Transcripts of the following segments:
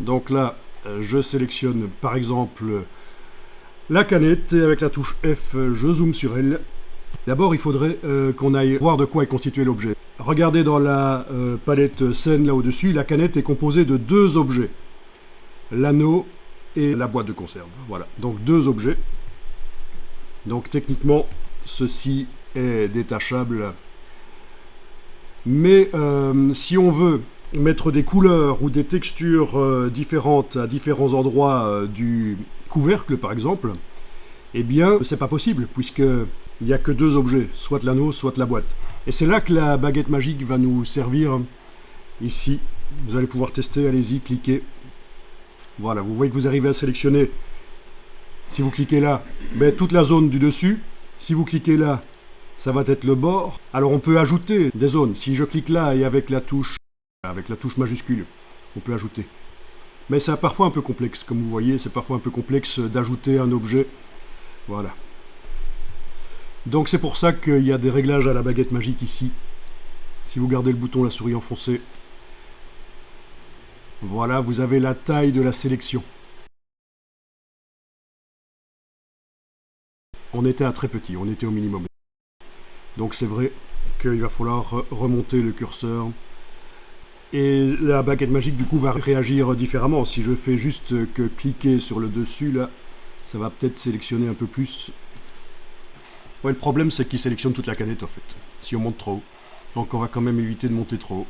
Donc là, je sélectionne par exemple la canette et avec la touche F, je zoome sur elle. D'abord, il faudrait qu'on aille voir de quoi est constitué l'objet. Regardez dans la palette scène là au-dessus, la canette est composée de deux objets. L'anneau et la boîte de conserve. Voilà, donc deux objets. Donc techniquement, ceci est détachable. Mais si on veut mettre des couleurs ou des textures différentes à différents endroits du couvercle par exemple, eh bien c'est pas possible puisqu'il n'y a que deux objets, soit l'anneau, soit la boîte. Et c'est là que la baguette magique va nous servir. Ici, vous allez pouvoir tester, allez-y, cliquez. Voilà, vous voyez que vous arrivez à sélectionner, si vous cliquez là, toute la zone du dessus. Si vous cliquez là, ça va être le bord. Alors on peut ajouter des zones. Si je clique là et avec la touche majuscule, on peut ajouter. Mais c'est parfois un peu complexe, comme vous voyez, c'est parfois un peu complexe d'ajouter un objet. Voilà. Donc c'est pour ça qu'il y a des réglages à la baguette magique ici. Si vous gardez le bouton la souris enfoncée, voilà, vous avez la taille de la sélection. On était à très petit, on était au minimum. Donc c'est vrai qu'il va falloir remonter le curseur. Et la baguette magique du coup va réagir différemment. Si je fais juste que cliquer sur le dessus là, ça va peut-être sélectionner un peu plus. Ouais, le problème c'est qu'il sélectionne toute la canette en fait, si on monte trop haut. Donc on va quand même éviter de monter trop haut.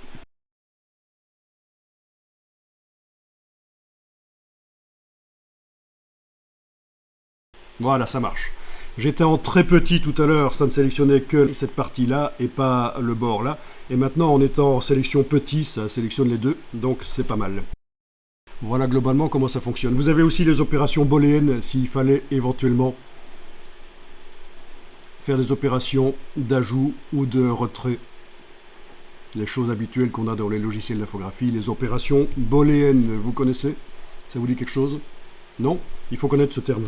Voilà, ça marche. J'étais en très petit tout à l'heure, ça ne sélectionnait que cette partie-là et pas le bord là. Et maintenant, en étant en sélection petit, ça sélectionne les deux, donc c'est pas mal. Voilà globalement comment ça fonctionne. Vous avez aussi les opérations booléennes s'il fallait éventuellement faire des opérations d'ajout ou de retrait. Les choses habituelles qu'on a dans les logiciels d'infographie. Les opérations booléennes, vous connaissez? Ça vous dit quelque chose? Non? Il faut connaître ce terme.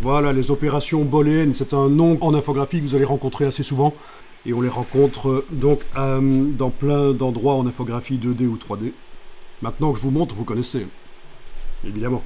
Voilà, les opérations booléennes, c'est un nom en infographie que vous allez rencontrer assez souvent. Et on les rencontre donc dans plein d'endroits en infographie 2D ou 3D. Maintenant que je vous montre, vous connaissez, évidemment.